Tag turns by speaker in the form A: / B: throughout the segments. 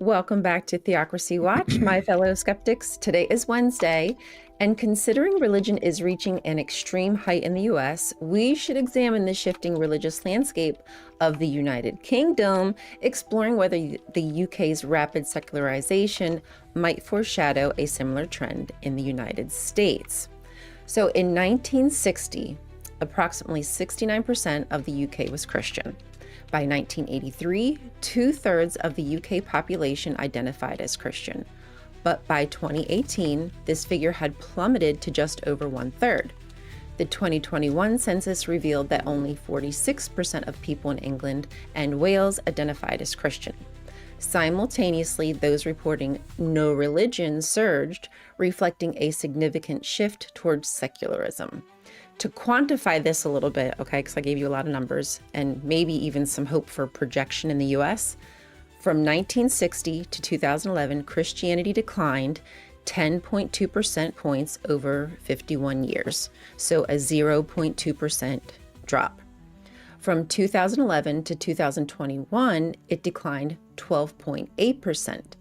A: Welcome back to Theocracy Watch, my fellow skeptics. Today is Wednesday, and considering religion is reaching an extreme height in the US, we should examine the shifting religious landscape of the United Kingdom, exploring whether the UK's rapid secularization might foreshadow a similar trend in the United States. So in 1960, approximately 69% of the UK was Christian. By 1983, 2/3 of the UK population identified as Christian. But by 2018, this figure had plummeted to just over 1/3. The 2021 census revealed that only 46% of people in England and Wales identified as Christian. Simultaneously, those reporting no religion surged, reflecting a significant shift towards secularism. To quantify this a little bit, okay, because I gave you a lot of numbers and maybe even some hope for projection in the US, from 1960 to 2011, Christianity declined 10.2% points over 51 years, so a 0.2% drop. From 2011 to 2021, it declined 12.8%,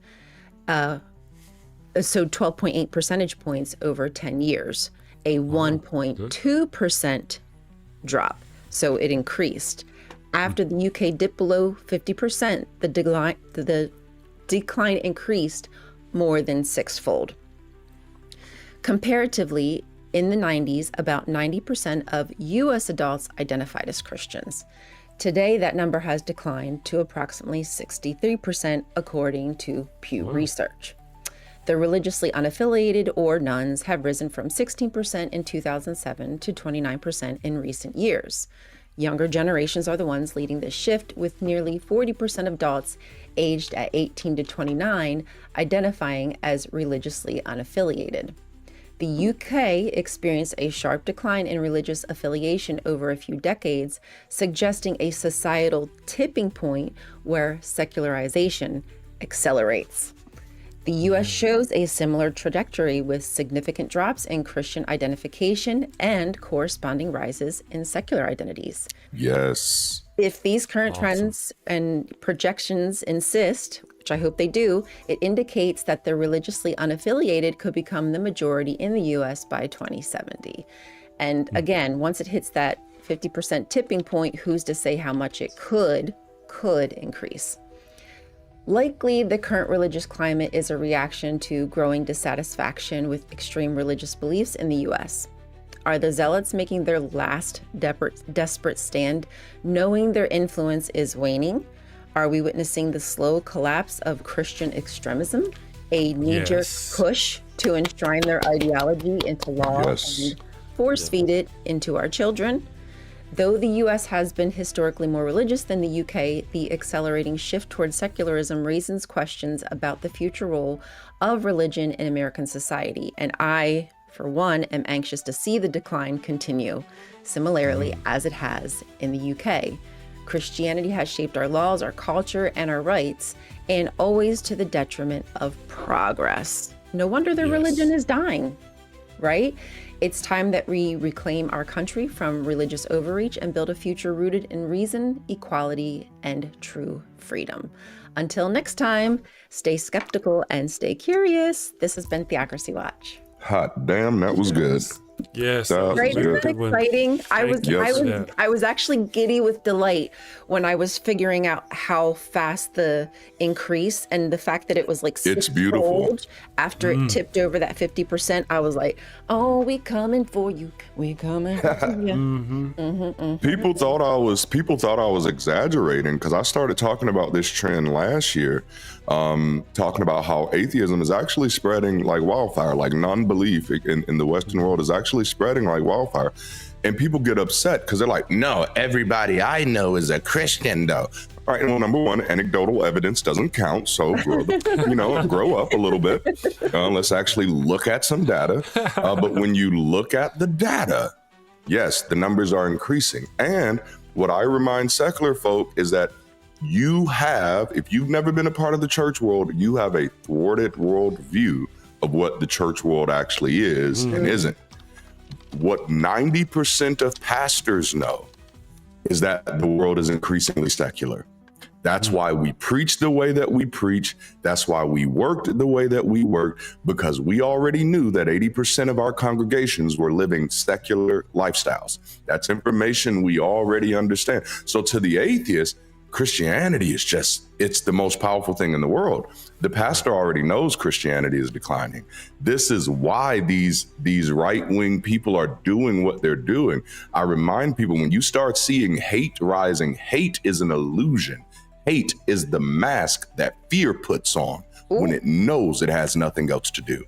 A: so 12.8 percentage points over 10 years. A 1.2% drop, so it increased. After the UK dipped below 50%, the decline increased more than sixfold. Comparatively, in the 90s, about 90% of US adults identified as Christians. Today, that number has declined to approximately 63%, according to Pew Research. The religiously unaffiliated, or nuns, have risen from 16% in 2007 to 29% in recent years. Younger generations are the ones leading this shift, with nearly 40% of adults aged at 18 to 29 identifying as religiously unaffiliated. The UK experienced a sharp decline in religious affiliation over a few decades, suggesting a societal tipping point where secularization accelerates. The US shows a similar trajectory with significant drops in Christian identification and corresponding rises in secular identities.
B: Yes.
A: If these current trends and projections insist, which I hope they do, it indicates that the religiously unaffiliated could become the majority in the US by 2070. And again, once it hits that 50% tipping point, who's to say how much it could increase? Likely, the current religious climate is a reaction to growing dissatisfaction with extreme religious beliefs in the US. Are the zealots making their last desperate stand, knowing their influence is waning? Are we witnessing the slow collapse of Christian extremism, a knee-jerk push to enshrine their ideology into law and force-feed it into our children? Though the US has been historically more religious than the UK, the accelerating shift towards secularism raises questions about the future role of religion in American society. And I, for one, am anxious to see the decline continue, similarly as it has in the UK. Christianity has shaped our laws, our culture, and our rights, and always to the detriment of progress. No wonder their religion is dying, right? It's time that we reclaim our country from religious overreach and build a future rooted in reason, equality, and true freedom. Until next time, stay skeptical and stay curious. This has been Theocracy Watch.
B: Hot damn, that was good.
C: Yes,
A: right? Isn't that exciting? I was actually giddy with delight when I was figuring out how fast the increase and the fact that it was like
B: it's beautiful
A: after it tipped over that 50%. I was like, oh, we coming for you. We coming for you.
B: People thought I was exaggerating because I started talking about this trend last year, talking about how atheism is actually spreading like wildfire, like non-belief in the Western world is actually spreading like wildfire. And people get upset because they're like, no, everybody I know is a Christian though. All right, well, number one, anecdotal evidence doesn't count. So, grow up a little bit. Let's actually look at some data. But when you look at the data, yes, the numbers are increasing. And what I remind secular folk is that if you've never been a part of the church world, you have a thwarted worldview of what the church world actually is and isn't. What 90% of pastors know is that the world is increasingly secular, That's why we preach the way that we preach. That's why we worked the way that we worked, because we already knew that 80% of our congregations were living secular lifestyles. That's information we already understand. So to the atheist, Christianity is it's the most powerful thing in the world. The pastor already knows Christianity is declining. This is why these right-wing people are doing what they're doing. I remind people, when you start seeing hate rising, hate is an illusion. Hate is the mask that fear puts on when it knows it has nothing else to do.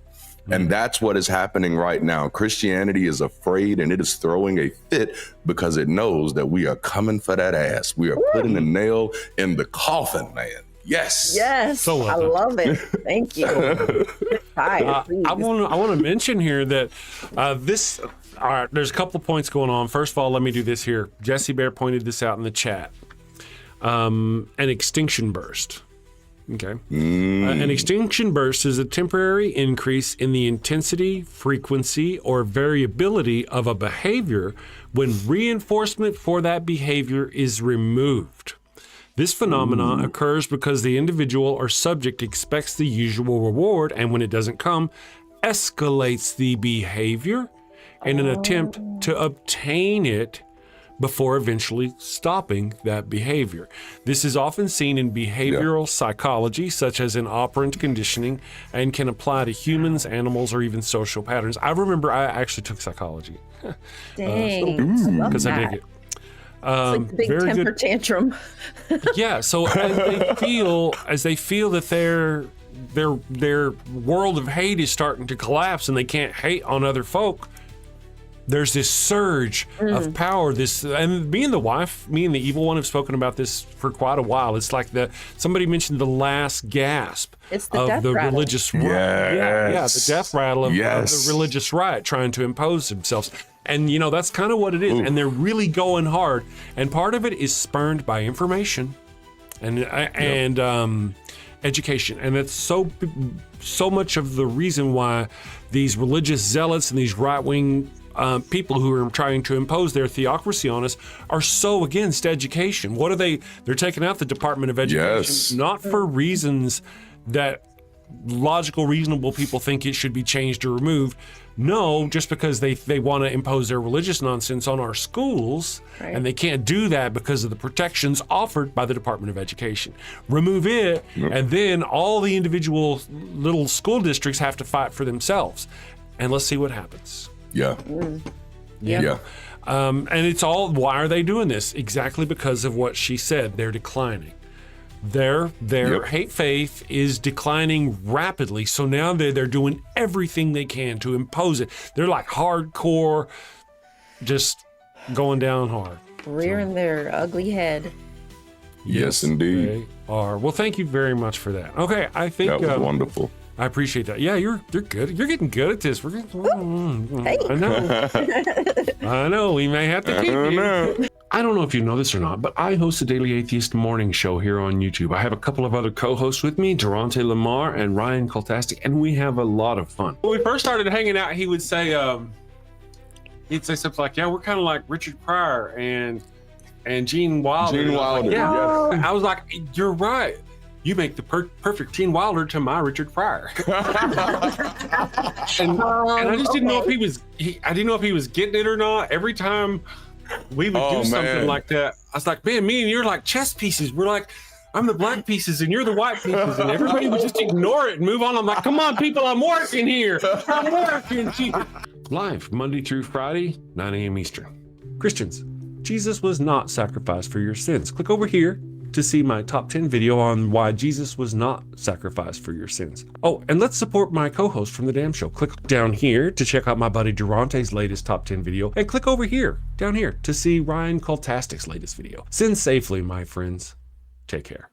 B: And that's what is happening right now. Christianity is afraid, and it is throwing a fit because it knows that we are coming for that ass. We are putting a nail in the coffin, man. Yes.
A: Yes.
C: So
A: I love it. Thank you.
C: I want to mention here that all right, there's a couple of points going on. First of all, let me do this here. Jesse Bear pointed this out in the chat. An extinction burst. Okay. An extinction burst is a temporary increase in the intensity, frequency, or variability of a behavior when reinforcement for that behavior is removed. This phenomenon occurs because the individual or subject expects the usual reward, and when it doesn't come, escalates the behavior in an attempt to obtain it before eventually stopping that behavior. This is often seen in behavioral psychology, such as in operant conditioning, and can apply to humans, animals, or even social patterns. I remember I actually took psychology.
A: Dang.
C: Because I dig it.
A: It's like the big temper tantrum.
C: Yeah, so as they feel that their world of hate is starting to collapse and they can't hate on other folk, there's this surge of power. And me and the evil one have spoken about this for quite a while. It's like somebody mentioned the last gasp
A: It's the
C: of
A: death
C: the
A: rattle.
C: religious right.
B: Yes.
C: The death rattle of the religious right trying to impose themselves. And that's kind of what it is. And they're really going hard. And part of it is spurned by information and education. And that's so much of the reason why these religious zealots and these right-wing people who are trying to impose their theocracy on us are so against education. What are they? They're taking out the Department of Education, not for reasons that logical, reasonable people think it should be changed or removed. No, just because they want to impose their religious nonsense on our schools, and they can't do that because of the protections offered by the Department of Education. Remove it, and then all the individual little school districts have to fight for themselves. And let's see what happens.
B: Yeah.
C: And it's all, why are they doing this? Exactly because of what she said. They're declining. Their hate faith is declining rapidly. So now they're doing everything they can to impose it. They're like hardcore, just going down hard.
A: Rearing their ugly head.
B: Yes, indeed.
C: They are. Well, thank you very much for that. Okay, I think
B: that was wonderful.
C: I appreciate that. Yeah, you're good. You're getting good at this. Hey. I know. I know. We may have to keep you. I don't know if you know this or not, but I host the Daily Atheist morning show here on YouTube. I have a couple of other co-hosts with me, Durante Lamar and Ryan Kultastic, and we have a lot of fun. When we first started hanging out, he would say, something like, "Yeah, we're kind of like Richard Pryor and Gene Wilder."
B: Gene Wilder.
C: Like, yeah.
B: Yes.
C: I was like, "You're right. You make the perfect Gene Wilder to my Richard Pryor." and I just didn't know if I didn't know if he was getting it or not. Every time we would do something like that, I was like, "Man, me and you're like chess pieces. We're like, I'm the black pieces and you're the white pieces," and everybody would just ignore it and move on. I'm like, "Come on, people, I'm working here. I'm working here." Live Monday through Friday, 9 a.m. Eastern. Christians, Jesus was not sacrificed for your sins. Click over here to see my top 10 video on why Jesus was not sacrificed for your sins. Oh, and let's support my co-host from The Damn Show. Click down here to check out my buddy Durante's latest top 10 video, and click over here, down here, to see Ryan Kultastic's latest video. Sin safely, my friends. Take care.